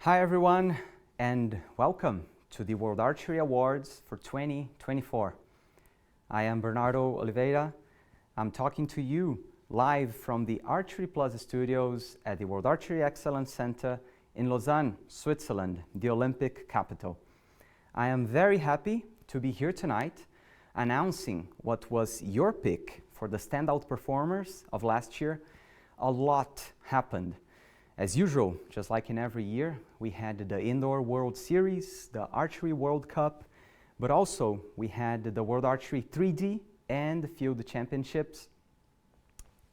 Hi everyone, and welcome to the World Archery Awards for 2024. I am Bernardo Oliveira. I'm talking to you live from the Archery Plus studios at the World Archery Excellence Center in Lausanne, Switzerland, the Olympic capital. I am very happy to be here tonight announcing what was your pick for the standout performers of last year. A lot happened. As usual, just like in every year, we had the Indoor World Series, the Archery World Cup, but also we had the World Archery 3D and the Field Championships.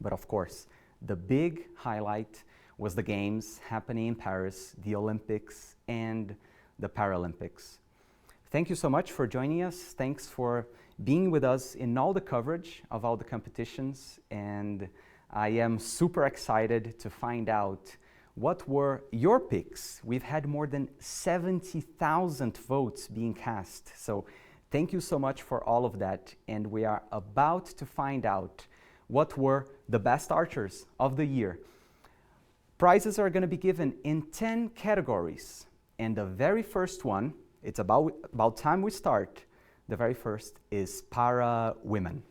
But of course, the big highlight was the games happening in Paris, the Olympics and the Paralympics. Thank you so much for joining us. Thanks for being with us in all the coverage of all the competitions. And I am super excited to find out what were your picks. We've had more than 70,000 votes being cast. So thank you so much for all of that. And we are about to find out what were the best archers of the year. Prizes are going to be given in 10 categories. And the very first one, it's about time we start. The very first is Para Women.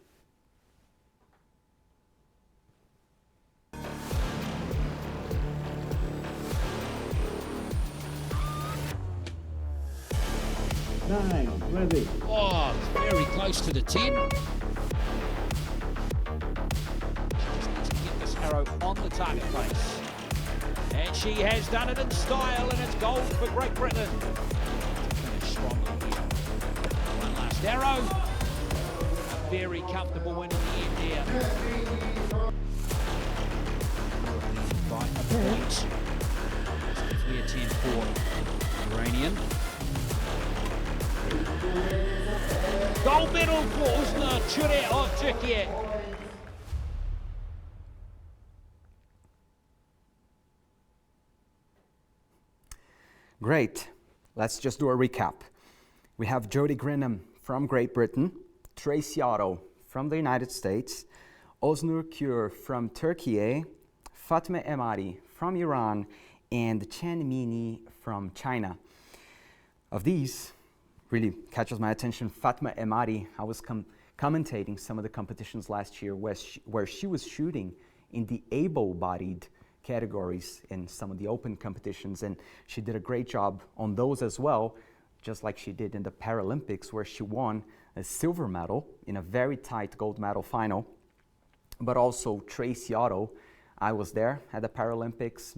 Nine, ready. Oh, very close to the 10. Just needs to get this arrow on the target place. And she has done it in style, and it's gold for Great Britain. Finish strongly here. One last arrow. Very comfortable win in the end here. By a point. It's a clear 10 for Iranian. Gold medal for Uzna Chure of Turkey. Great. Let's just do a recap. We have Jodie Grinham from Great Britain, Tracy Otto from the United States, Oznur Kure from Turkey, Fatma Emadi from Iran, and Chen Mini from China. Of these, really catches my attention, Fatma Emadi. I was commentating some of the competitions last year where she was shooting in the able-bodied categories in some of the open competitions, and she did a great job on those as well, just like she did in the Paralympics, where she won a silver medal in a very tight gold medal final. But also Tracy Otto, I was there at the Paralympics,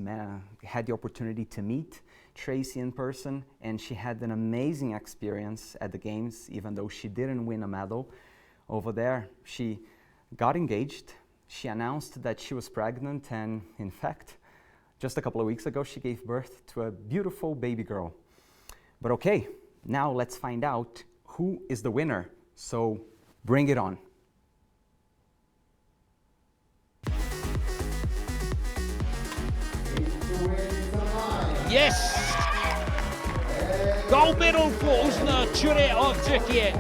had the opportunity to meet Tracy in person, and she had an amazing experience at the games, even though she didn't win a medal. Over there, she got engaged. She announced that she was pregnant, and in fact, just a couple of weeks ago, she gave birth to a beautiful baby girl. But okay, now let's find out who is the winner. So bring it on. Yes! Gold medal for Uzna Chure of Turkey.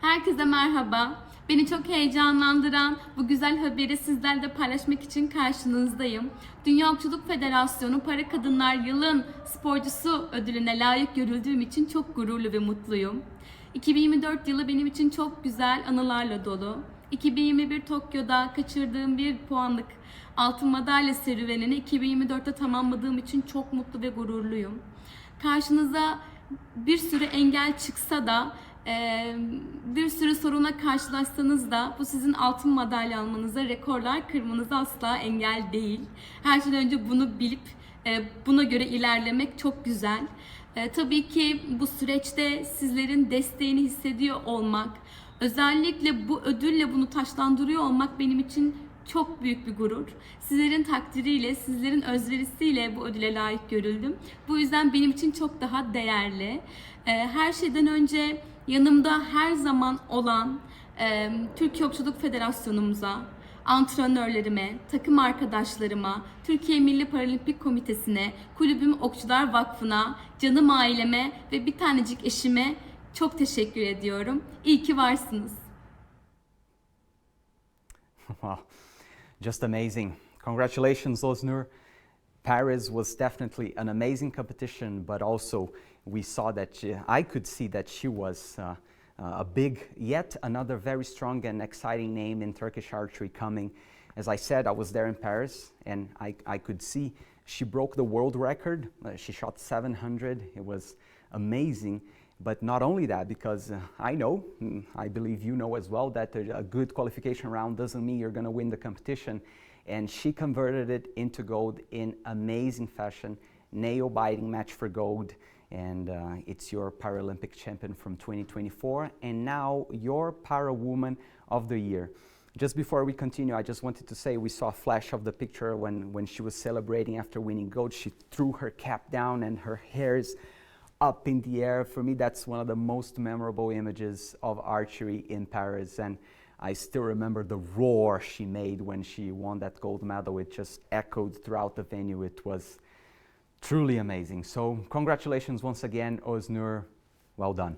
Herkese merhaba. Beni çok heyecanlandıran bu güzel haberi sizlerle paylaşmak için karşınızdayım. Dünya Okçuluk Federasyonu Para Kadınlar Yılın Sporcusu ödülüne layık görüldüğüm için çok gururlu ve mutluyum. 2024 yılı benim için çok güzel anılarla dolu. 2021 Tokyo'da kaçırdığım 1 puanlık altın madalya serüvenini 2024'te tamamladığım için çok mutlu ve gururluyum. Karşınıza bir sürü engel çıksa da bir sürü soruna karşılaşsanız da bu sizin altın madalya almanıza, rekorlar kırmanıza asla engel değil. Her şeyden önce bunu bilip buna göre ilerlemek çok güzel. Tabii ki bu süreçte sizlerin desteğini hissediyor olmak, özellikle bu ödülle bunu taçlandırıyor olmak benim için çok büyük bir gurur. Sizlerin takdiriyle, sizlerin özverisiyle bu ödüle layık görüldüm. Bu yüzden benim için çok daha değerli. Her şeyden önce yanımda her zaman olan Türkiye Okçuluk Federasyonumuza, antrenörlerime, takım arkadaşlarıma, Türkiye Milli Paralimpik Komitesi'ne, kulübüm Okçular Vakfı'na, canım aileme ve bir tanecik eşime çok teşekkür ediyorum. İyi ki varsınız. Wow, just amazing. Congratulations, Oznur. Paris was definitely an amazing competition, but also we saw that I could see that she was a big, yet another very strong and exciting name in Turkish archery coming. As I said, I was there in Paris, and I could see she broke the world record. She shot 700. It was amazing. But not only that, because I know, I believe you know as well, that a good qualification round doesn't mean you're going to win the competition. And she converted it into gold in amazing fashion. Nail-biting match for gold. And it's your Paralympic champion from 2024, and now your Para-Woman of the Year. Just before we continue, I just wanted to say we saw a flash of the picture when she was celebrating after winning gold. She threw her cap down and her hair is up in the air. For me, that's one of the most memorable images of archery in Paris, and I still remember the roar she made when she won that gold medal. It just echoed throughout the venue. It was truly amazing. So congratulations once again, Oznur. Well done.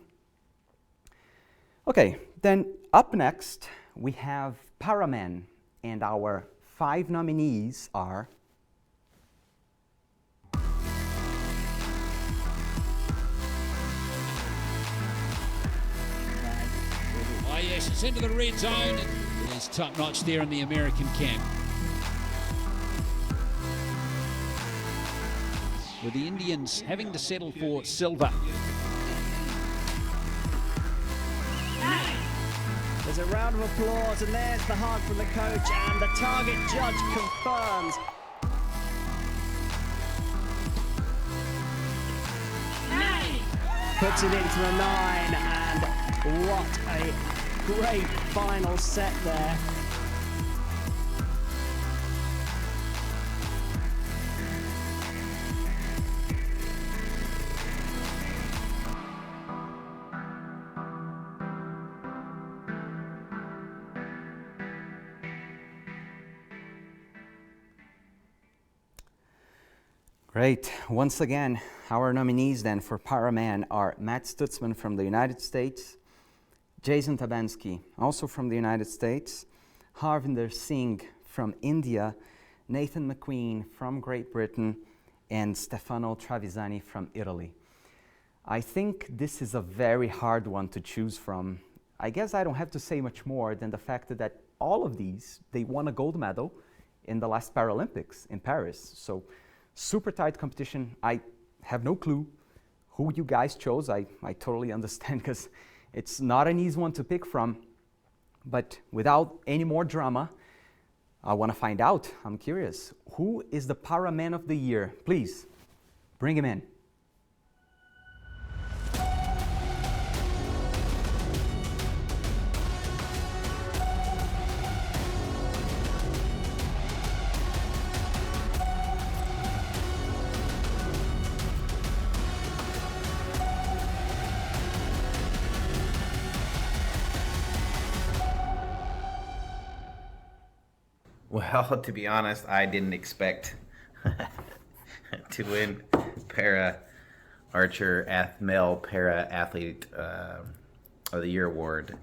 Okay, then up next we have Paraman, and our 5 nominees are Oh yes, it's into the red zone. There's top notch there in the American camp. With the Indians having to settle for silver. There's a round of applause, and there's the hug from the coach, and the target judge confirms. Puts it into a 9, and what a great final set there. Great. Once again, our nominees then for Paraman are Matt Stutzman from the United States, Jason Tabansky, also from the United States, Harvinder Singh from India, Nathan McQueen from Great Britain, and Stefano Travisani from Italy. I think this is a very hard one to choose from. I guess I don't have to say much more than the fact that all of these, they won a gold medal in the last Paralympics in Paris. So super tight competition. I have no clue who you guys chose. I totally understand, because it's not an easy one to pick from. But without any more drama, I want to find out. I'm curious. Who is the Paraman of the Year? Please, bring him in. Well, to be honest, I didn't expect to win male para athlete of the year award.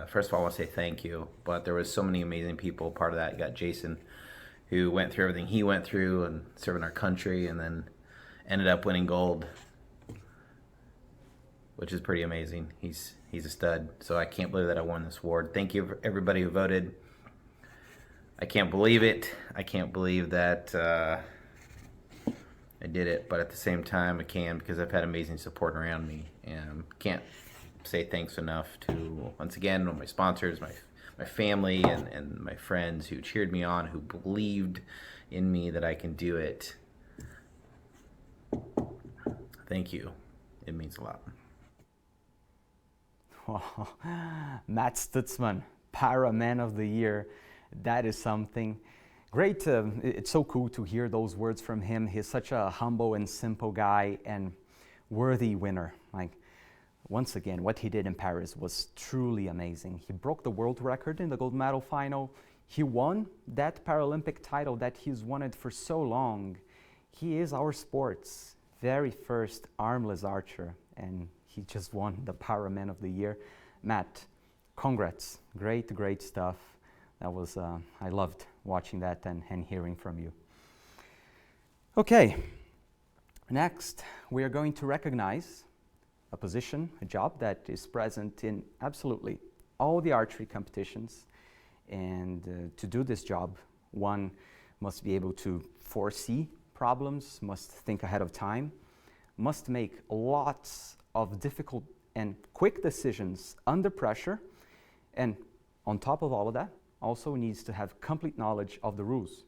First of all, I want to say thank you, but there was so many amazing people part of that. You got Jason, who went through everything he went through and serving our country, and then ended up winning gold, which is pretty amazing. He's a stud, so I can't believe that I won this award. Thank you for everybody who voted. I can't believe it. I can't believe that I did it, but at the same time I can, because I've had amazing support around me, and can't say thanks enough to, once again, my sponsors, my family, and my friends who cheered me on, who believed in me that I can do it. Thank you. It means a lot. Wow. Matt Stutzman, Paraman of the Year. That is something great. It's so cool to hear those words from him. He's such a humble and simple guy and worthy winner. Like, once again, what he did in Paris was truly amazing. He broke the world record in the gold medal final. He won that Paralympic title that he's wanted for so long. He is our sport's very first armless archer, and he just won the Paraman of the Year. Matt, congrats. Great, great stuff. That was, I loved watching that and hearing from you. Okay, next we are going to recognize a position, a job that is present in absolutely all the archery competitions. And to do this job, one must be able to foresee problems, must think ahead of time, must make lots of difficult and quick decisions under pressure, and on top of all of that, also needs to have complete knowledge of the rules.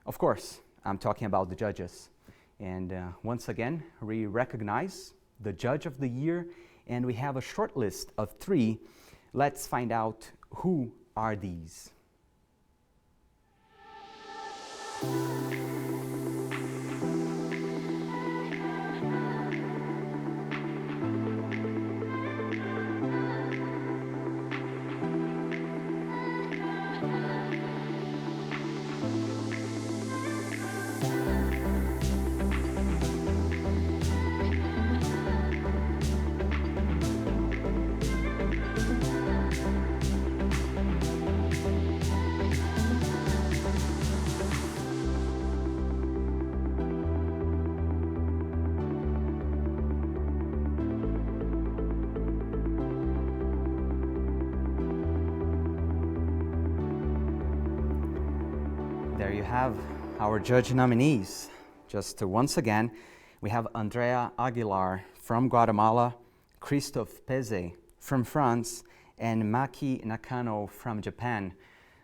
Of course, I'm talking about the judges. And once again, we recognize the Judge of the Year, and we have a short list of 3. Let's find out who are these. There you have our judge nominees. Just once again, we have Andrea Aguilar from Guatemala, Christophe Peze from France, and Maki Nakano from Japan.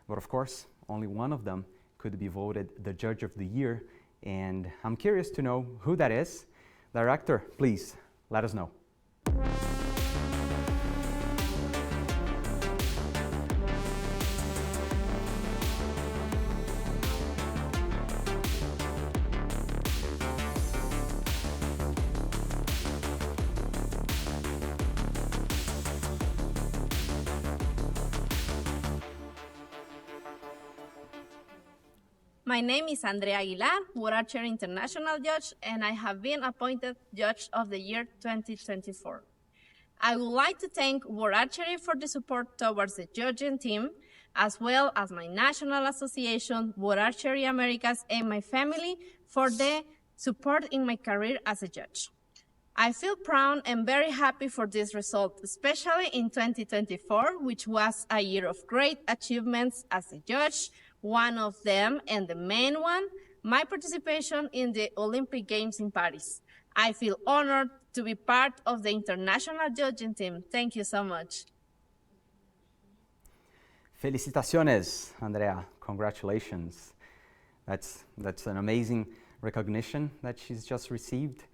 But of course, only one of them could be voted the Judge of the Year, and I'm curious to know who that is. Director, please let us know. My name is Andrea Aguilar, World Archery International Judge, and I have been appointed Judge of the Year 2024. I would like to thank World Archery for the support towards the judging team, as well as my national association, World Archery Americas, and my family for the support in my career as a judge. I feel proud and very happy for this result, especially in 2024, which was a year of great achievements as a judge. One of them, and the main one, my participation in the Olympic Games in Paris. I feel honored to be part of the international judging team. Thank you so much. Felicitaciones, Andrea. Congratulations. That's an amazing recognition that she's just received.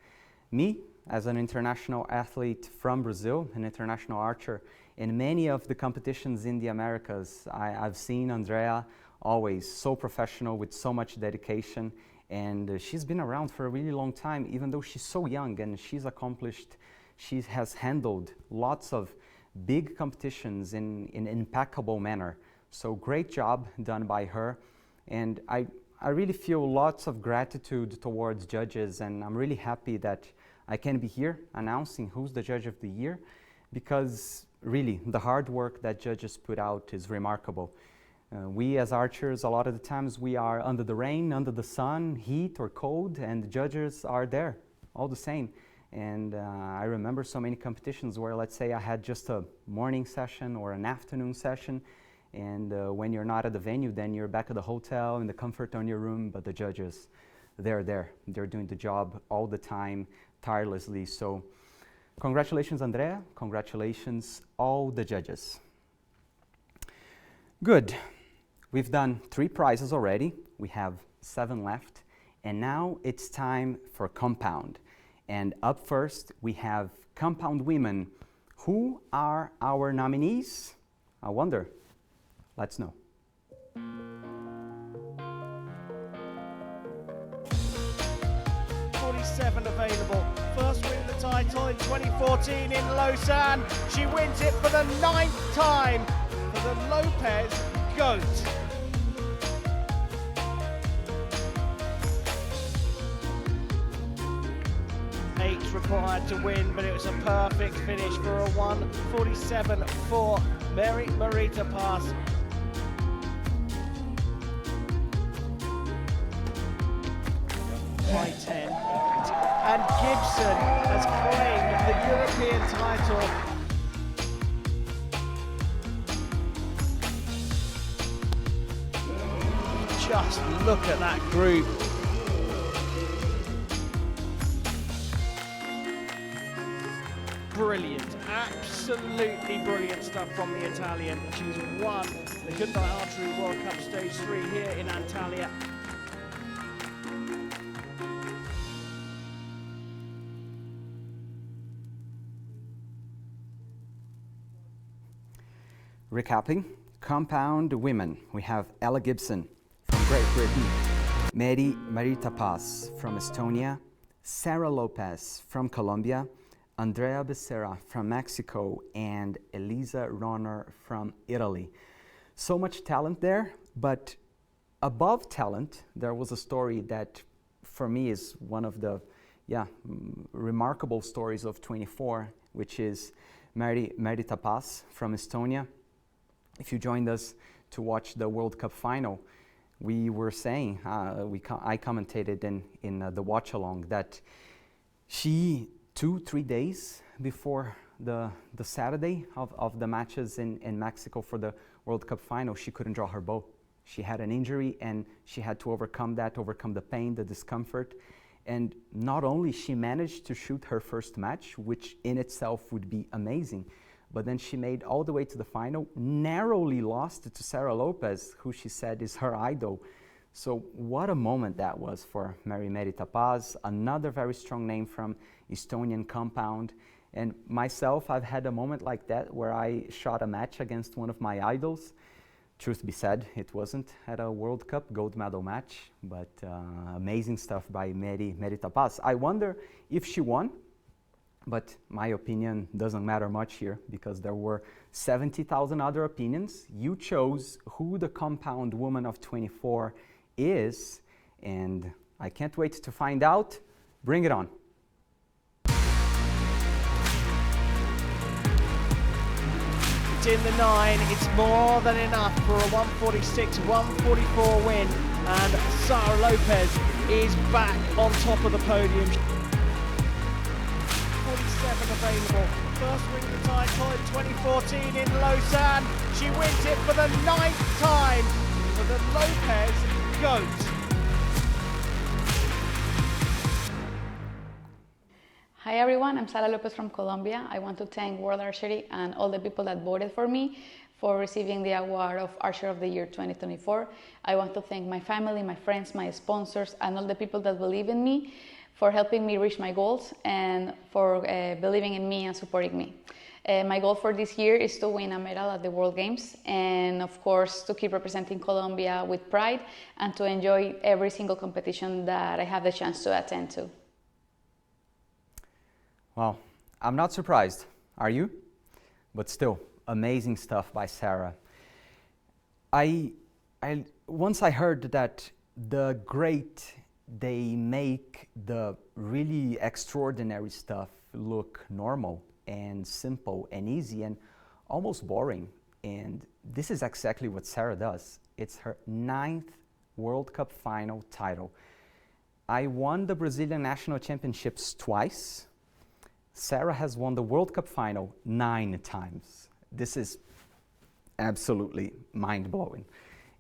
Me, as an international athlete from Brazil, an international archer, in many of the competitions in the Americas, I've seen Andrea always so professional with so much dedication, and she's been around for a really long time, even though she's so young, and she's accomplished. She has handled lots of big competitions in an impeccable manner. So great job done by her, and I really feel lots of gratitude towards judges, and I'm really happy that I can be here announcing who's the Judge of the Year, because really the hard work that judges put out is remarkable. We as archers, a lot of the times we are under the rain, under the sun, heat or cold, and the judges are there, all the same. And I remember so many competitions where, let's say I had just a morning session or an afternoon session, and when you're not at the venue, then you're back at the hotel in the comfort of your room, but the judges, they're there. They're doing the job all the time, tirelessly. So congratulations, Andrea. Congratulations, all the judges. Good. We've done 3 prizes already. We have 7 left. And now it's time for compound. And up first, we have compound women. Who are our nominees? I wonder. Let's know. 47 available. First win of the title in 2014 in Lausanne. She wins it for the 9th time for the Lopez GOAT. required to win, but it was a perfect finish for a 1:47.4 Mary Marita pass. By 10. And Gibson has claimed the European title. Just look at that group. Brilliant, absolutely brilliant stuff from the Italian. She's won the Hyundai Archery World Cup Stage 3 here in Antalya. Recapping, compound women, we have Ella Gibson from Great Britain, Mary Marita Paz from Estonia, Sarah Lopez from Colombia, Andrea Becerra from Mexico, and Elisa Ronner from Italy. So much talent there, but above talent, there was a story that for me is one of the remarkable stories of 24, which is Mary Marita Paz from Estonia. If you joined us to watch the World Cup final, we were saying, I commentated in the watch along that she 2-3 days before the Saturday of the matches in Mexico for the World Cup final, she couldn't draw her bow. She had an injury and she had to overcome the pain, the discomfort. And not only she managed to shoot her first match, which in itself would be amazing, but then she made all the way to the final, narrowly lost to Sarah Lopez, who she said is her idol. So what a moment that was for Mary Marita Paz, another very strong name from Estonian compound. And myself, I've had a moment like that where I shot a match against one of my idols. Truth be said, it wasn't at a World Cup gold medal match, but amazing stuff by Mary Marita Paz. I wonder if she won, but my opinion doesn't matter much here because there were 70,000 other opinions. You chose who the compound woman of 24 is, and I can't wait to find out. Bring it on. It's in the 9, it's more than enough for a 1:46-1:44 win, and Sarah Lopez is back on top of the podium. 47 available. First win of the title in 2014 in Lausanne. She wins it for the 9th time for the Lopez GOAT. Hi everyone, I'm Sara Lopez from Colombia. I want to thank World Archery and all the people that voted for me for receiving the award of Archer of the Year 2024. I want to thank my family, my friends, my sponsors, and all the people that believe in me for helping me reach my goals and for believing in me and supporting me. My goal for this year is to win a medal at the World Games and of course to keep representing Colombia with pride and to enjoy every single competition that I have the chance to attend to. Well, I'm not surprised, are you? But still, amazing stuff by Sarah. Once I heard that the great, they make the really extraordinary stuff look normal and simple and easy and almost boring. And this is exactly what Sarah does. It's her 9th World Cup final title. I won the Brazilian National Championships twice. Sarah has won the World Cup final 9 times. This is absolutely mind-blowing.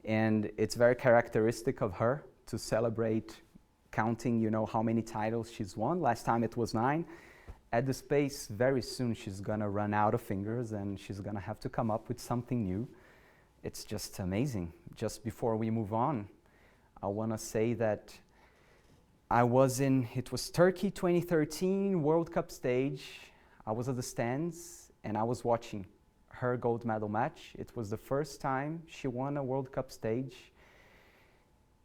And it's very characteristic of her to celebrate counting, how many titles she's won. Last time it was 9. At this pace, very soon she's gonna run out of fingers and she's gonna have to come up with something new. It's just amazing. Just before we move on, I wanna say that it was Turkey 2013 World Cup stage. I was at the stands and I was watching her gold medal match. It was the first time she won a World Cup stage.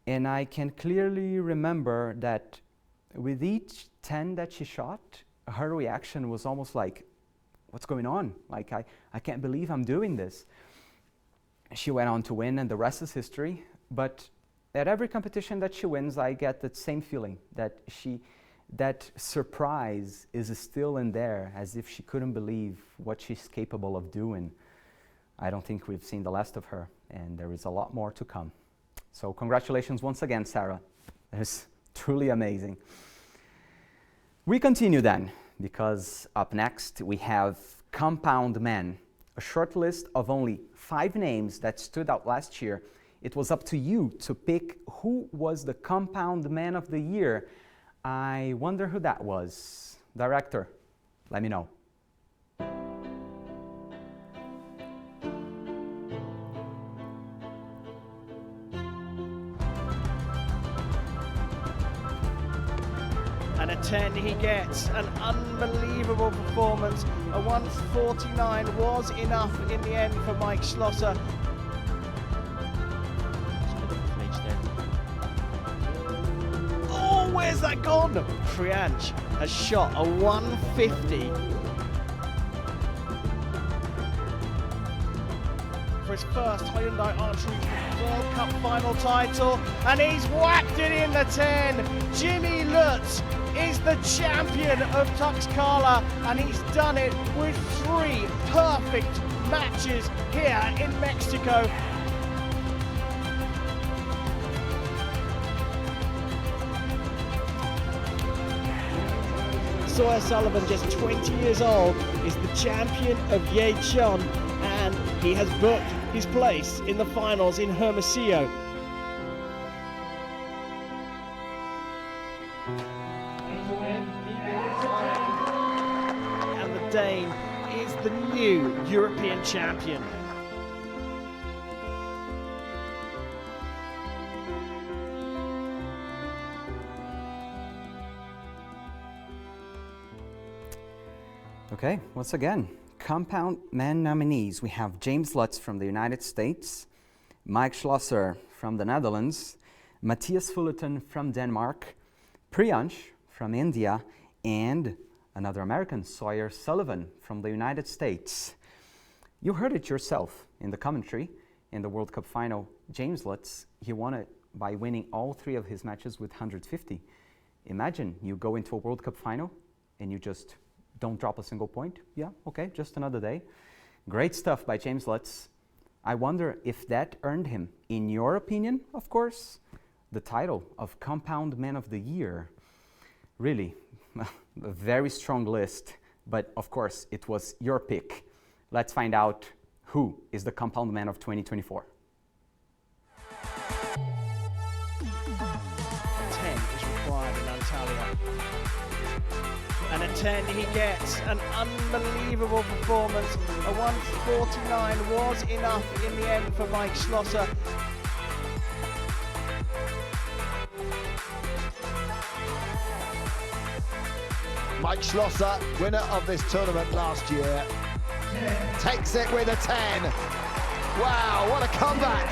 And I can clearly remember that with each 10 that she shot, her reaction was almost like, what's going on? Like, I can't believe I'm doing this. She went on to win and the rest is history. But at every competition that she wins, I get that same feeling that that surprise is still in there, as if she couldn't believe what she's capable of doing. I don't think we've seen the last of her, and there is a lot more to come. So congratulations once again, Sarah. It's truly amazing. We continue then, because up next we have Compound Men, a short list of only 5 names that stood out last year. It was up to you to pick who was the Compound Man of the Year. I wonder who that was. Director, let me know. And a 10 he gets, an unbelievable performance. A 149 was enough in the end for Mike Schlosser. Oh, where's that gone? Priyansh has shot a 150. For his first Hyundai Archery World Cup final title, and he's whacked it in the 10. Jimmy Lutz is the champion of Tuxcala, and he's done it with 3 perfect matches here in Mexico. Sawyer Sullivan, just 20 years old, is the champion of Yechon, and he has booked his place in the finals in Hermosillo. And the Dane is the new European champion. Okay, once again, Compound Man nominees. We have James Lutz from the United States, Mike Schlosser from the Netherlands, Matthias Fullerton from Denmark, Priyansh from India, and another American, Sawyer Sullivan from the United States. You heard it yourself in the commentary in the World Cup final. James Lutz, he won it by winning all 3 of his matches with 150. Imagine you go into a World Cup final and you just don't drop a single point. Yeah, okay, just another day. Great stuff by James Lutz. I wonder if that earned him, in your opinion, of course, the title of Compound Man of the Year. Really, a very strong list, but of course, it was your pick. Let's find out who is the Compound Man of 2024. 10 is required in Antalya. And a 10 he gets, an unbelievable performance. A 149 was enough in the end for Mike Schlosser. Mike Schlosser, winner of this tournament last year, takes it with a 10. Wow, what a comeback!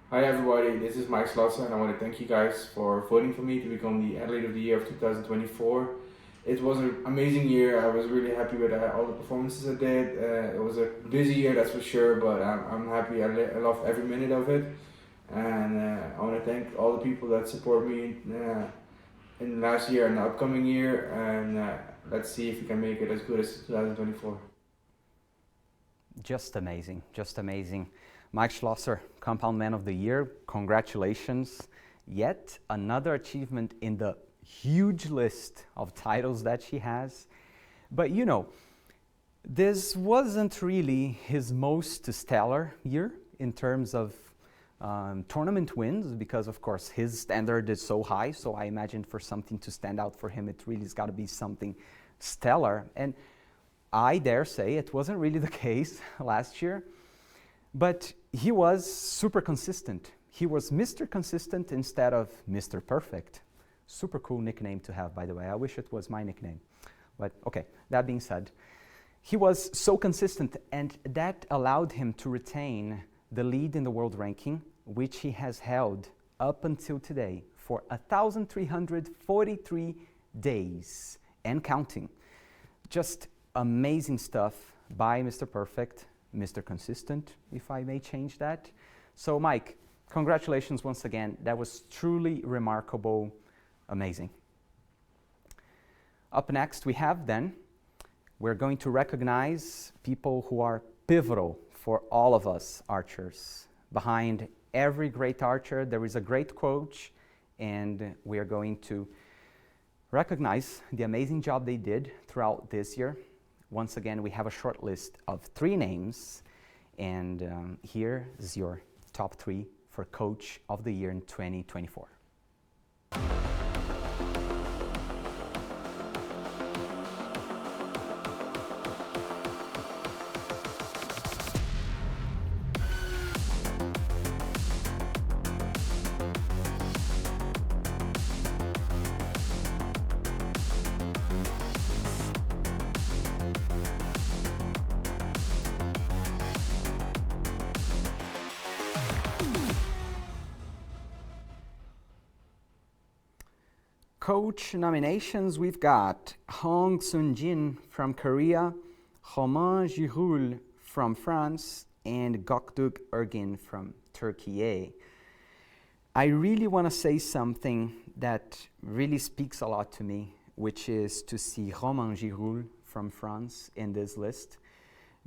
Hi everybody, this is Mike Schlosser, and I want to thank you guys for voting for me to become the Athlete of the Year of 2024. It was an amazing year. I was really happy with all the performances I did. It was a busy year, that's for sure, but I'm happy. I loved every minute of it, and I want to thank all the people that support me in last year and the upcoming year, and let's see if we can make it as good as 2024. Just amazing, just amazing. Mike Schlosser, Compound Man of the Year, congratulations. Yet another achievement in the huge list of titles that she has. But you know, this wasn't really his most stellar year in terms of tournament wins, because of course his standard is so high, so I imagine for something to stand out for him, it really has got to be something stellar. And I dare say it wasn't really the case last year. But he was super consistent. He was Mr. Consistent instead of Mr. Perfect. Super cool nickname to have, by the way. I wish it was my nickname. But okay, that being said, he was so consistent, and that allowed him to retain the lead in the world ranking, which he has held up until today for 1,343 days and counting. Just amazing stuff by Mr. Perfect. Mr. Consistent, if I may change that. So Mike, congratulations once again. That was truly remarkable, amazing. Up next we have then, we're going to recognize people who are pivotal for all of us archers. Behind every great archer there is a great coach, and we are going to recognize the amazing job they did throughout this year. Once again, we have a short list of 3 names, and here is your top 3 for Coach of the Year in 2024. Coach nominations, we've got Hong Sun-jin from Korea, Romain Giroul from France, and Göktürk Ergin from Turkey. I really want to say something that really speaks a lot to me, which is to see Romain Giroul from France in this list,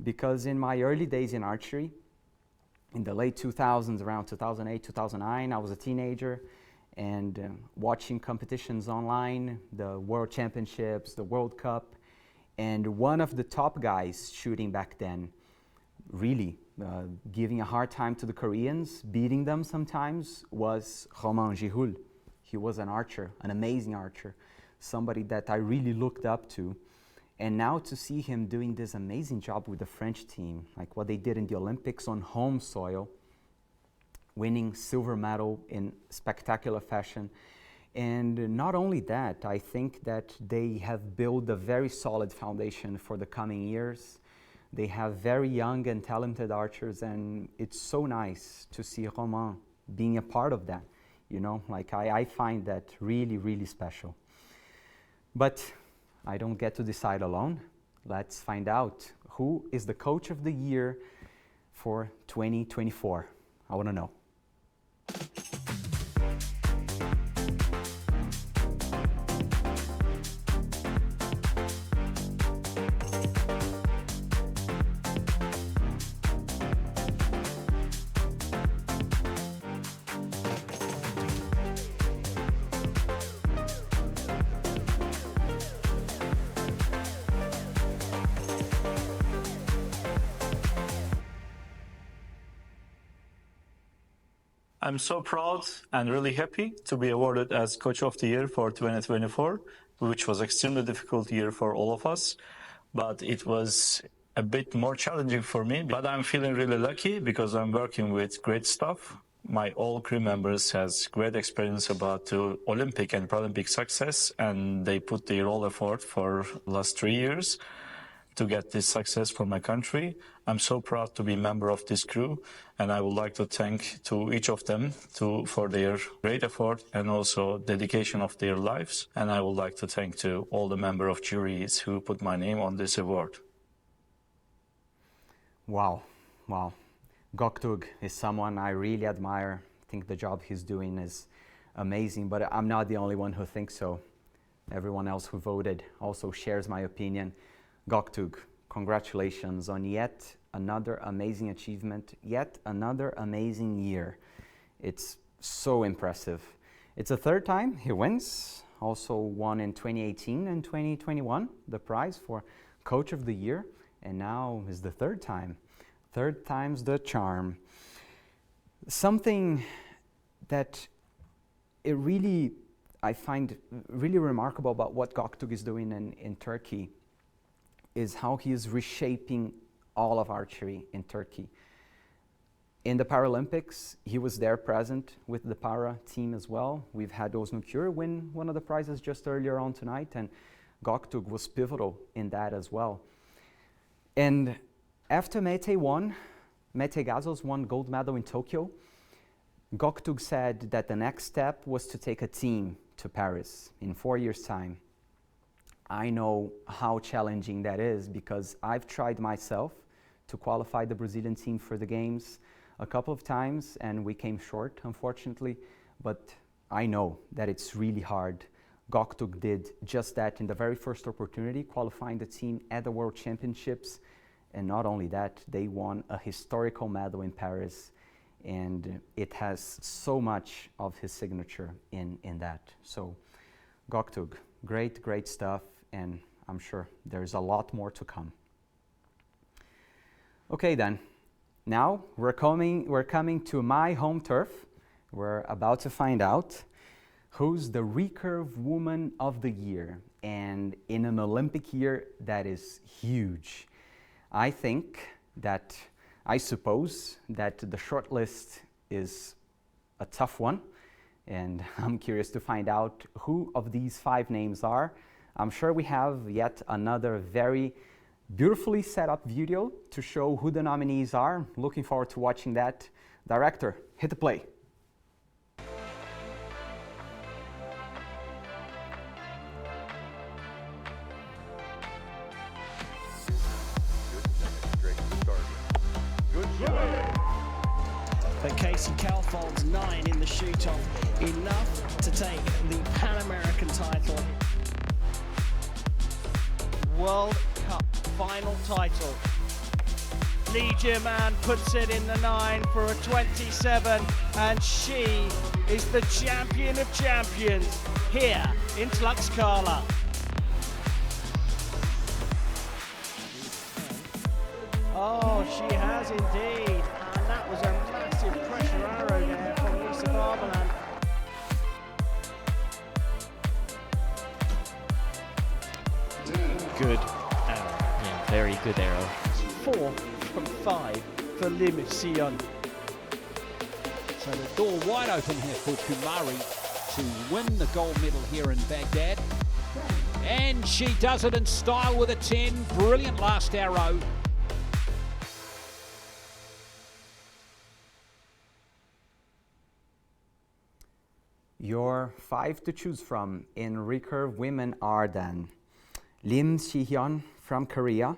because in my early days in archery, in the late 2000s, around 2008, 2009, I was a teenager, and watching competitions online, the World Championships, the World Cup, and one of the top guys shooting back then, really giving a hard time to the Koreans, beating them sometimes, was Romain Giroul. He was an archer, an amazing archer, somebody that I really looked up to. And now to see him doing this amazing job with the French team, like what they did in the Olympics on home soil, winning silver medal in spectacular fashion. And not only that, I think that they have built a very solid foundation for the coming years. They have very young and talented archers, and it's so nice to see Romain being a part of that. You know, like I find that really, really special. But I don't get to decide alone. Let's find out who is the Coach of the Year for 2024. I want to know. I'm so proud and really happy to be awarded as Coach of the Year for 2024, which was extremely difficult year for all of us, but it was a bit more challenging for me. But I'm feeling really lucky because I'm working with great staff. My all crew members has great experience about the Olympic and Paralympic success, and they put their all effort for last 3 years to get this success for my country. I'm so proud to be a member of this crew, and I would like to thank to each of them for their great effort and also dedication of their lives. And I would like to thank to all the member of juries who put my name on this award. Wow. Göktürk is someone I really admire. I think the job he's doing is amazing, but I'm not the only one who thinks so. Everyone else who voted also shares my opinion. Göktürk, congratulations on yet another amazing achievement, yet another amazing year. It's so impressive. It's the 3rd time he wins, also won in 2018 and 2021, the prize for Coach of the Year, and now is the 3rd time. 3rd time's the charm. Something that I find really remarkable about what Göktürk is doing in Turkey is how he is reshaping all of archery in Turkey. In the Paralympics, he was there present with the para team as well. We've had Özgür win one of the prizes just earlier on tonight, and Göktürk was pivotal in that as well. And after Mete Gazo's won gold medal in Tokyo, Göktürk said that the next step was to take a team to Paris in 4 years' time. I know how challenging that is because I've tried myself to qualify the Brazilian team for the games a couple of times, and we came short, unfortunately, but I know that it's really hard. Göktürk did just that in the very first opportunity, qualifying the team at the World Championships, and not only that, they won a historical medal in Paris, and it has so much of his signature in that. So Göktürk, great stuff, and I'm sure there's a lot more to come. Okay then, now we're coming to my home turf. We're about to find out who's the Recurve Woman of the Year, and in an Olympic year that is huge. I suppose that the short list is a tough one, and I'm curious to find out who of these 5 names are. I'm sure we have yet another very beautifully set up video to show who the nominees are. Looking forward to watching that. Director, hit the play. But Casey Calfold's 9 in the shoot-off, enough to take the Pan American title. World Cup final title. Lee Jiaman puts it in the 9 for a 27, and she is the champion of champions here in Tlaxcala. Oh, she has indeed, and that was a massive pressure arrow there from Lisa Barbaland. Good arrow. Yeah, very good arrow. 4 from 5 for Lim Sion. So the door wide open here for Kumari to win the gold medal here in Baghdad. And she does it in style with a 10. Brilliant last arrow. Your 5 to choose from in Recurve women are then Lim Si-hyun from Korea,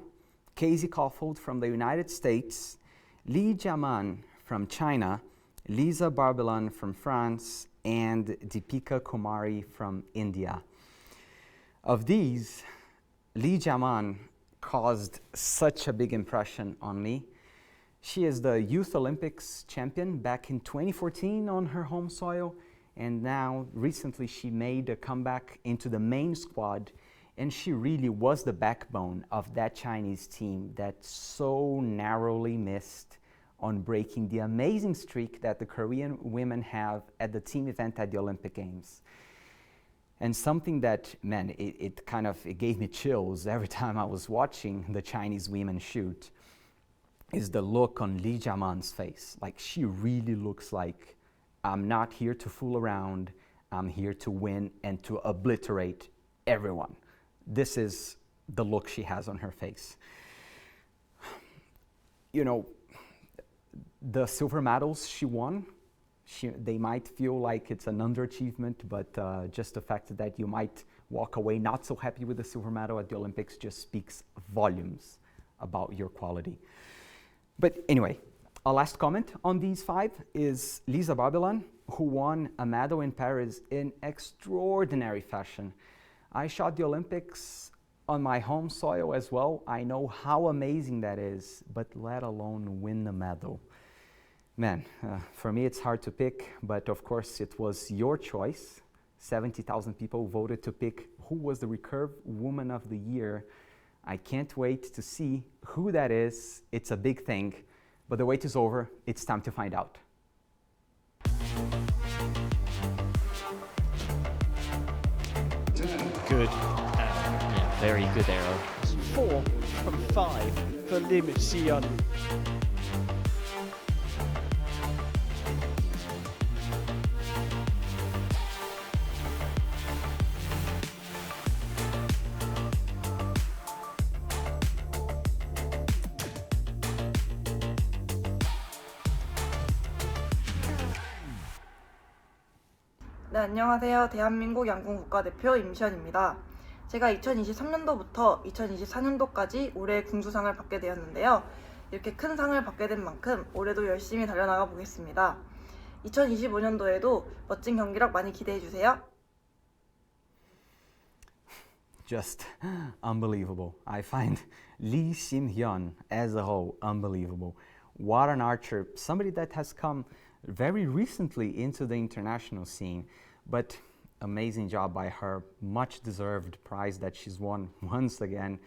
Casey Caulfield from the United States, Lee Jiaman from China, Lisa Barbaland from France, and Deepika Kumari from India. Of these, Lee Jiaman caused such a big impression on me. She is the Youth Olympics champion back in 2014 on her home soil, and now recently she made a comeback into the main squad, and she really was the backbone of that Chinese team that so narrowly missed on breaking the amazing streak that the Korean women have at the team event at the Olympic Games. And something that, man, it gave me chills every time I was watching the Chinese women shoot, is the look on Lee Jiaman's face. Like, she really looks like, I'm not here to fool around, I'm here to win and to obliterate everyone. This is the look she has on her face. You know, the silver medals she won, they might feel like it's an underachievement, but just the fact that you might walk away not so happy with the silver medal at the Olympics just speaks volumes about your quality. But anyway, a last comment on these 5 is Lisa Barbaland, who won a medal in Paris in extraordinary fashion. I shot the Olympics on my home soil as well. I know how amazing that is, but let alone win the medal. Man, for me it's hard to pick, but of course it was your choice. 70,000 people voted to pick who was the Recurve Woman of the Year. I can't wait to see who that is. It's a big thing, but the wait is over. It's time to find out. Good arrow. Yeah, very good arrow. 4 from 5 for Lim Sion. 네, 안녕하세요. 대한민국 양궁 국가대표 임시연입니다. 제가 2023년도부터 2024년도까지 올해 궁수상을 받게 되었는데요. 이렇게 큰 상을 받게 된 만큼 올해도 열심히 달려나가 보겠습니다. 2025년도에도 멋진 경기력 많이 기대해 주세요. Just unbelievable. I find Lee Sim-hyun as a whole unbelievable. What an archer, somebody that has come very recently into the international scene, but amazing job by her, much deserved prize that she's won once again.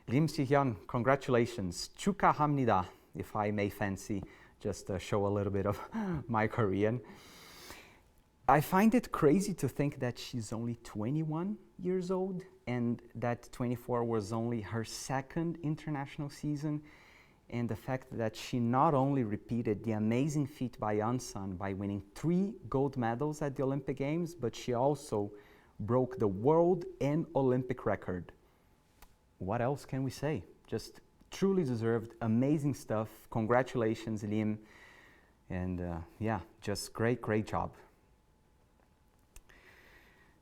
Lim Si-hyun, congratulations. 축하합니다, if I may fancy, just to show a little bit of my Korean. I find it crazy to think that she's only 21 years old and that 24 was only her second international season, and the fact that she not only repeated the amazing feat by Ansan by winning 3 gold medals at the Olympic Games, but she also broke the world and Olympic record. What else can we say? Just truly deserved, amazing stuff. Congratulations, Lim. And yeah, just great job.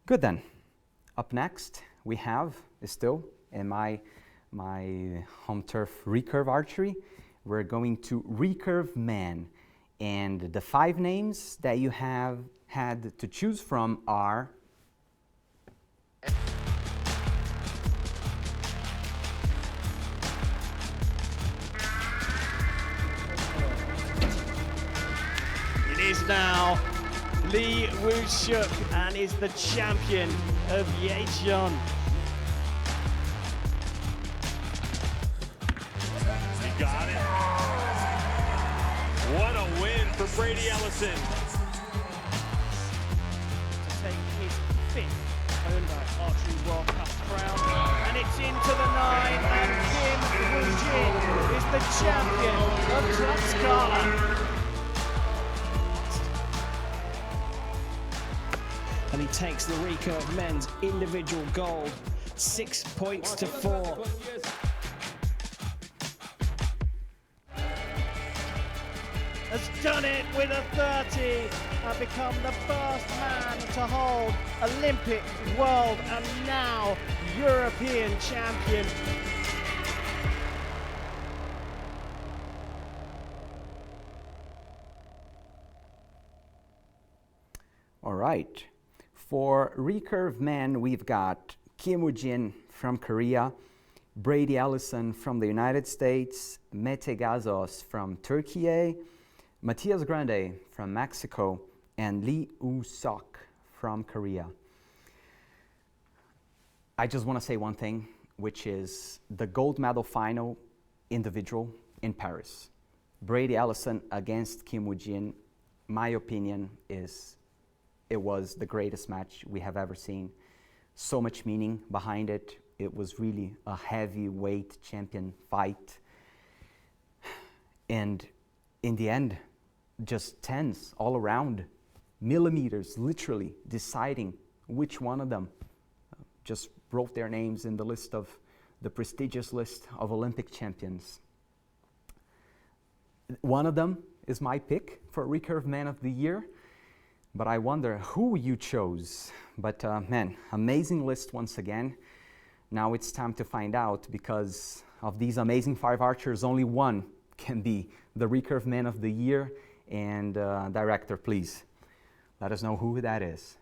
Good then. Up next, we have still in my home turf recurve archery. We're going to recurve men. And the 5 names that you have had to choose from are It is now Lee Woo-shuk and is the champion of Yecheon. He got it. What a win for Brady Ellison. To take his 5th Hyundai Archery World Cup crown. And it's into the 9, and Kim Woo-jin is the champion of Tlaxcala. And he takes the recurve men's individual gold, 6 points to 4. Has done it with a 30 and become the first man to hold Olympic, world and now European champion. all right. For recurve men, we've got Kim Woo-jin from Korea, Brady Ellison from the United States, Mete Gazos from Turkey, Matias Grande from Mexico, and Lee Woo-suk from Korea. I just want to say one thing, which is the gold medal final individual in Paris. Brady Ellison against Kim Woo-jin, my opinion is it was the greatest match we have ever seen. So much meaning behind it. It was really a heavyweight champion fight. And in the end, just tens all around, millimeters, literally deciding which one of them just wrote their names in the list of the prestigious list of Olympic champions. One of them is my pick for Recurve Man of the Year, but I wonder who you chose. But man, amazing list once again. Now it's time to find out, because of these amazing 5 archers, only one can be the Recurve Man of the Year. And director, please, let us know who that is.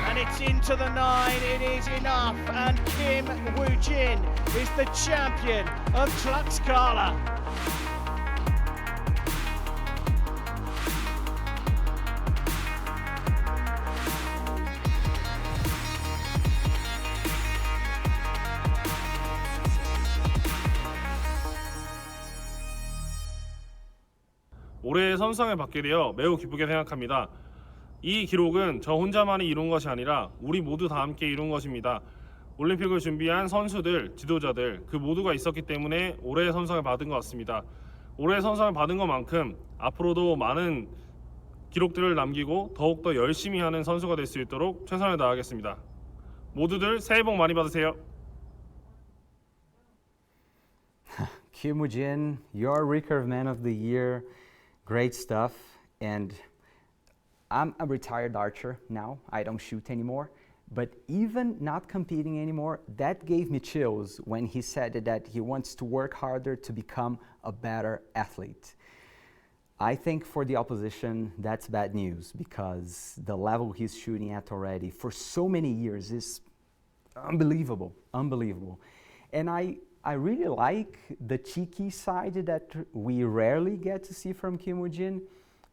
And it's into the 9, it is enough, and Kim Woo-jin is the champion of Tlaxcala. 올해의 선수상을 받게 되어 매우 기쁘게 생각합니다. 이 기록은 저 혼자만이 이룬 것이 아니라 우리 모두 다 함께 이룬 것입니다. 올림픽을 준비한 선수들, 지도자들 그 모두가 있었기 때문에 올해의 선수상을 받은 것 같습니다. 올해의 선수상을 받은 것만큼 앞으로도 많은 기록들을 남기고 더욱더 열심히 하는 선수가 될 수 있도록 최선을 다하겠습니다. 모두들 새해 복 많이 받으세요. Kim Woo-jin, your Recurve Man of the Year. Great stuff. And I'm a retired archer now. I don't shoot anymore. But even not competing anymore, that gave me chills when he said that he wants to work harder to become a better athlete. I think for the opposition, that's bad news because the level he's shooting at already for so many years is unbelievable, unbelievable. And I really like the cheeky side that we rarely get to see from Kim Woo-jin,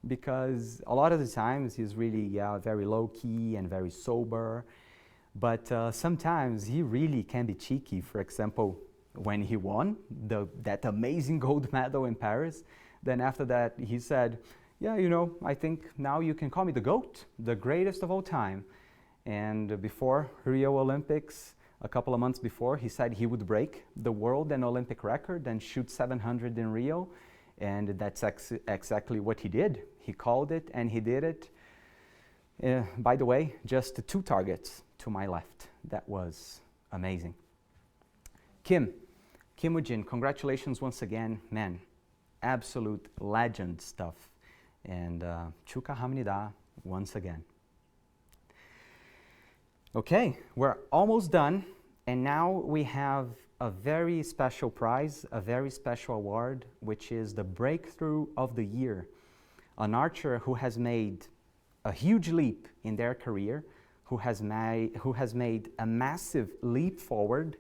because a lot of the times he's really very low-key and very sober. But sometimes he really can be cheeky. For example, when he won that amazing gold medal in Paris, then after that he said, yeah, you know, I think now you can call me the GOAT, the greatest of all time. And before Rio Olympics, a couple of months before, he said he would break the world and Olympic record and shoot 700 in Rio. And that's exactly what he did. He called it and he did it. By the way, just 2 targets to my left. That was amazing. Kim Woo-jin, congratulations once again, man. Absolute legend stuff. And 축하합니다 once again. Okay, we're almost done. And now we have a very special prize, a very special award, which is the Breakthrough of the Year. An archer who has made a huge leap in their career, who has made a massive leap forward.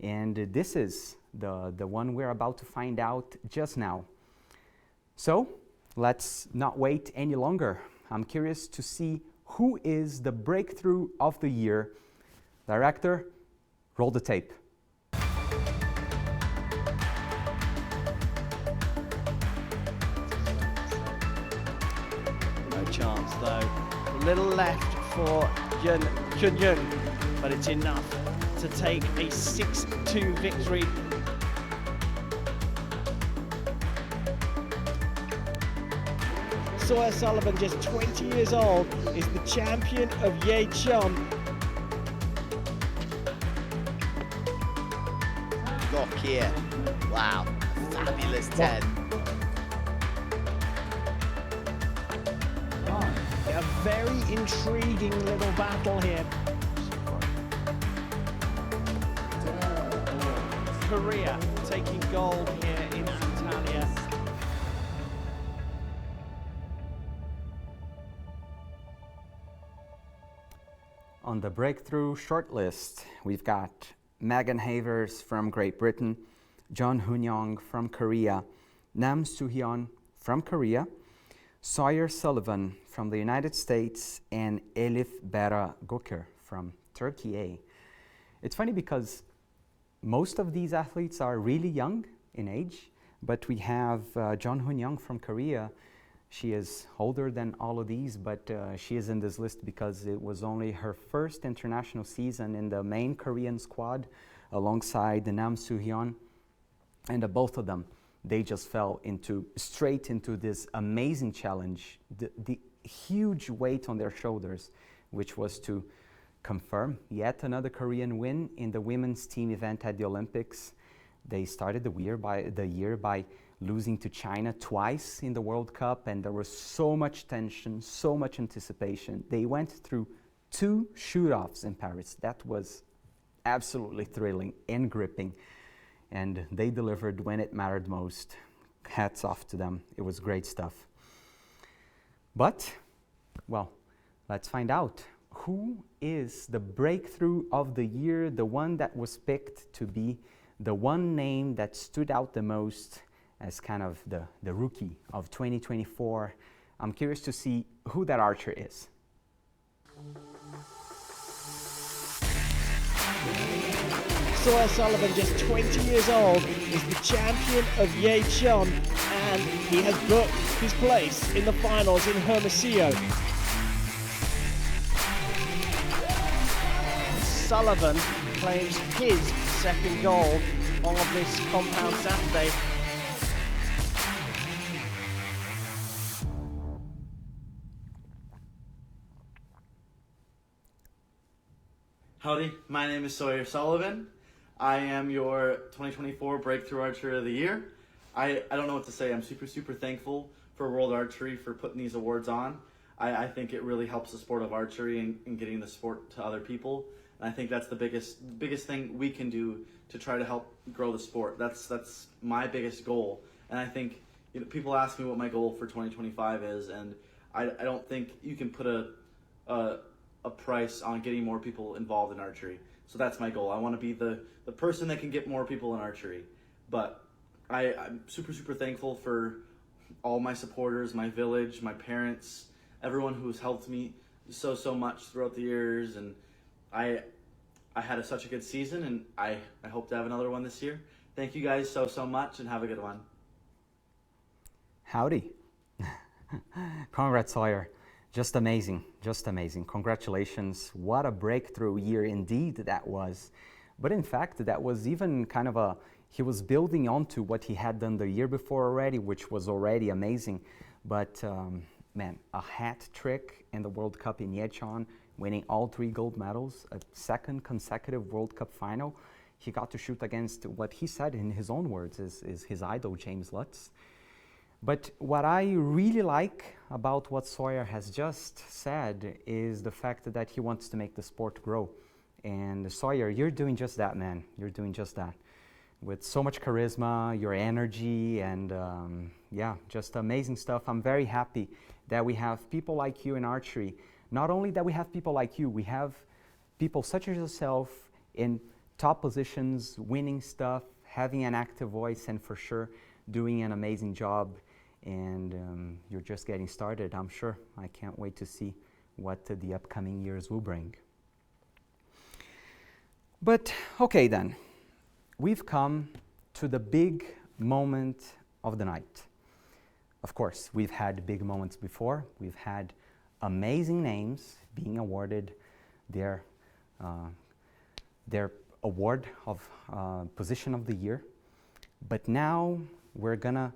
And this is the one we're about to find out just now. So let's not wait any longer. I'm curious to see who is the Breakthrough of the Year. Director, roll the tape. No chance though. A little left for Jun, but it's enough to take a 6-2 victory. Sawyer Sullivan, just 20 years old, is the champion of Yecheon. Look here. Wow. Fabulous 10. A very intriguing little battle here. Korea taking gold here in Antalya. On the Breakthrough shortlist, we've got Megan Havers from Great Britain, John Hoon-young from Korea, Nam Soo-hyun from Korea, Sawyer Sullivan from the United States, and Elif Bera Göker from Turkey. It's funny because most of these athletes are really young in age, but we have John Hoon-young from Korea. She is older than all of these, but she is in this list because it was only her first international season in the main Korean squad alongside Nam Soo-hyun. And both of them, they just fell straight into this amazing challenge, the huge weight on their shoulders, which was to confirm yet another Korean win in the women's team event at the Olympics. They started the year by losing to China twice in the World Cup, and there was so much tension, so much anticipation. They went through 2 shoot-offs in Paris. That was absolutely thrilling and gripping, and they delivered when it mattered most. Hats off to them. It was great stuff. But, well, let's find out. Who is the Breakthrough of the Year, the one that was picked to be the one name that stood out the most as kind of the rookie of 2024? I'm curious to see who that archer is. Sawyer Sullivan, just 20 years old, is the champion of Yecheon, and he has booked his place in the finals in Hermosillo. Sullivan claims his second gold on this compound Saturday. Howdy, my name is Sawyer Sullivan. I am your 2024 Breakthrough Archer of the Year. I don't know what to say. I'm super thankful for World Archery for putting these awards on. I think it really helps the sport of archery and getting the sport to other people. And I think that's the biggest thing we can do to try to help grow the sport. That's my biggest goal. And I think, you know, people ask me what my goal for 2025 is, and I don't think you can put a price on getting more people involved in archery. So that's my goal. I want to be the person that can get more people in archery. But I'm super thankful for all my supporters, my village, my parents, everyone who's helped me so much throughout the years. And I had such a good season, and I hope to have another one this year. Thank you guys so much, and have a good one. Howdy. Congrats, Sawyer. Just amazing, just amazing. Congratulations. What a breakthrough year indeed that was. But in fact, that was even kind of he was building onto what he had done the year before already, which was already amazing. But man, a hat trick in the World Cup in Yecheon, winning all 3 gold medals, a second consecutive World Cup final. He got to shoot against what he said in his own words is his idol, James Lutz. But what I really like about what Sawyer has just said is the fact that he wants to make the sport grow. And Sawyer, you're doing just that, man. You're doing just that. With so much charisma, your energy, and yeah, just amazing stuff. I'm very happy that we have people like you in archery. Not only that we have people like you, we have people such as yourself in top positions, winning stuff, having an active voice, and for sure doing an amazing job. And you're just getting started, I'm sure. I can't wait to see what the upcoming years will bring. But okay then, we've come to the big moment of the night. Of course, we've had big moments before. We've had amazing names being awarded their award of Position of the Year. But now we're gonna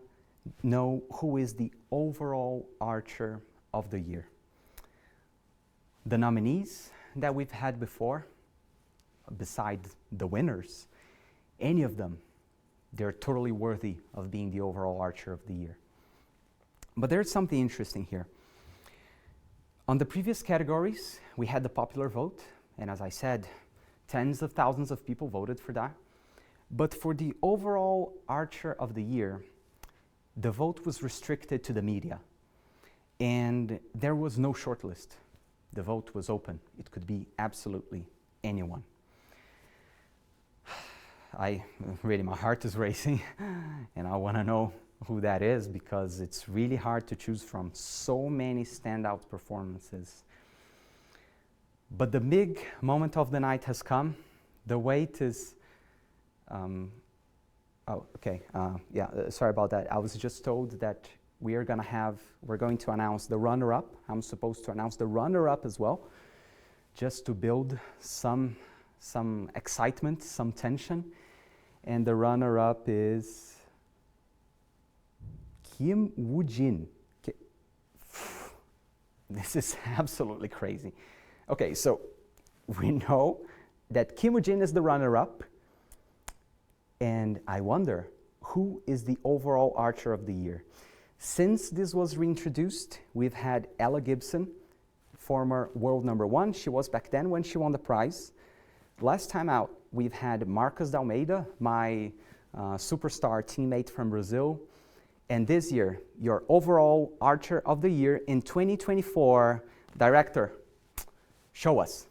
know who is the overall Archer of the Year. The nominees that we've had before, besides the winners, any of them, they're totally worthy of being the overall Archer of the Year. But there's something interesting here. On the previous categories, we had the popular vote, and as I said, tens of thousands of people voted for that. But for the overall Archer of the Year, the vote was restricted to the media, and there was no shortlist. The vote was open. It could be absolutely anyone. Really, my heart is racing, and I want to know who that is, because it's really hard to choose from so many standout performances. But the big moment of the night has come. The wait is sorry about that. I was just told that we're going to announce the runner-up. I'm supposed to announce the runner-up as well, just to build some excitement, some tension. And the runner-up is Kim Woo-jin. This is absolutely crazy. Okay, so we know that Kim Woo-jin is the runner-up. And I wonder, who is the overall Archer of the Year? Since this was reintroduced, we've had Ella Gibson, former world #1. She was back then when she won the prize. Last time out, we've had Marcos D'Almeida, my superstar teammate from Brazil. And this year, your overall Archer of the Year in 2024, director, show us.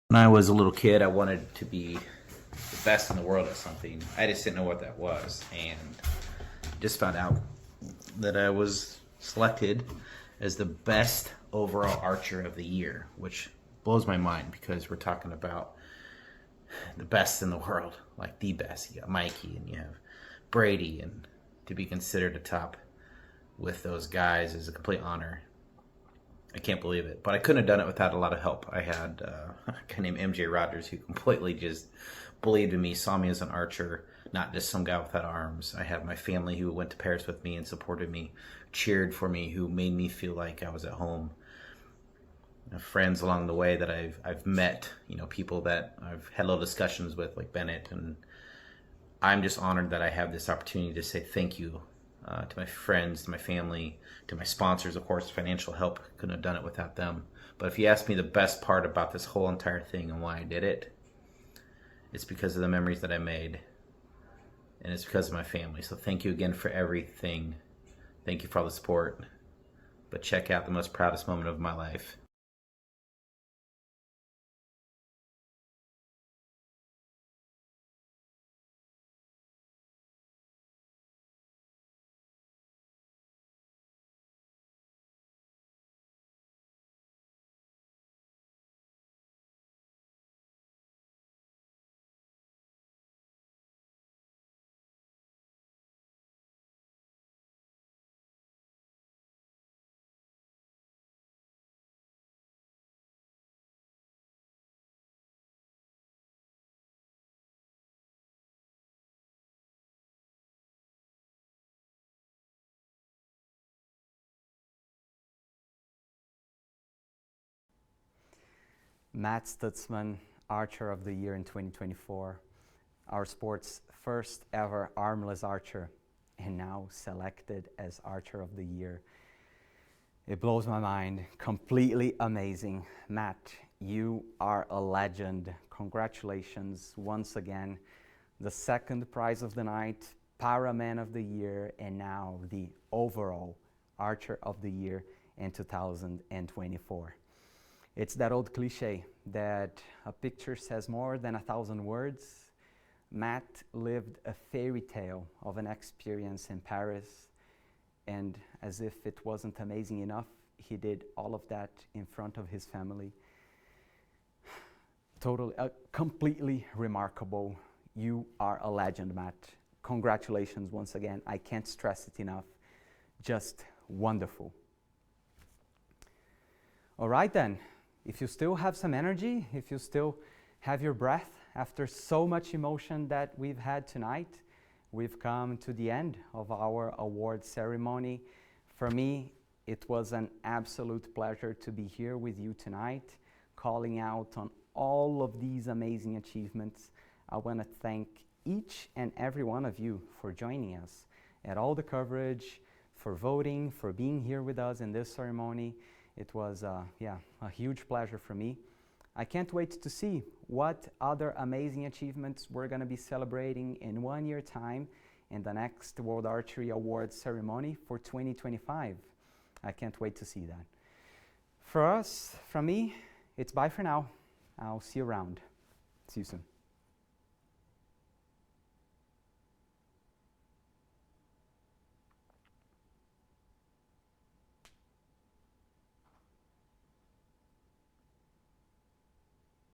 When I was a little kid, I wanted to be the best in the world at something. I just didn't know what that was, and just found out that I was selected as the best overall Archer of the Year, which blows my mind because we're talking about the best in the world, like the best. You got Mikey and you have Brady, and to be considered a top with those guys is a complete honor. I can't believe it. But I couldn't have done it without a lot of help. I had a guy named MJ Rogers who completely just believed in me, saw me as an archer, not just some guy without arms. I had my family who went to Paris with me and supported me, cheered for me, who made me feel like I was at home. Friends along the way that I've met, people that I've had little discussions with, like Bennett, and I'm just honored that I have this opportunity to say thank you to my friends, to my family, to my sponsors, of course. Financial help, couldn't have done it without them. But if you ask me the best part about this whole entire thing and why I did it, it's because of the memories that I made, and it's because of my family. So thank you again for everything. Thank you for all the support. But check out the most proudest moment of my life. Matt Stutzman, Archer of the Year in 2024, our sport's first ever armless archer, and now selected as Archer of the Year. It blows my mind. Completely amazing. Matt, you are a legend. Congratulations once again. The second prize of the night, Paraman of the Year, and now the overall Archer of the Year in 2024. It's that old cliche that a picture says more than 1,000 words. Matt lived a fairy tale of an experience in Paris, and as if it wasn't amazing enough, he did all of that in front of his family. Totally, completely remarkable. You are a legend, Matt. Congratulations once again. I can't stress it enough. Just wonderful. All right then. If you still have some energy, if you still have your breath after so much emotion that we've had tonight, we've come to the end of our award ceremony. For me, it was an absolute pleasure to be here with you tonight, calling out on all of these amazing achievements. I want to thank each and every one of you for joining us at all the coverage, for voting, for being here with us in this ceremony. It was, a huge pleasure for me. I can't wait to see what other amazing achievements we're going to be celebrating in 1 year time in the next World Archery Awards ceremony for 2025. I can't wait to see that. For us, from me, it's bye for now. I'll see you around. See you soon.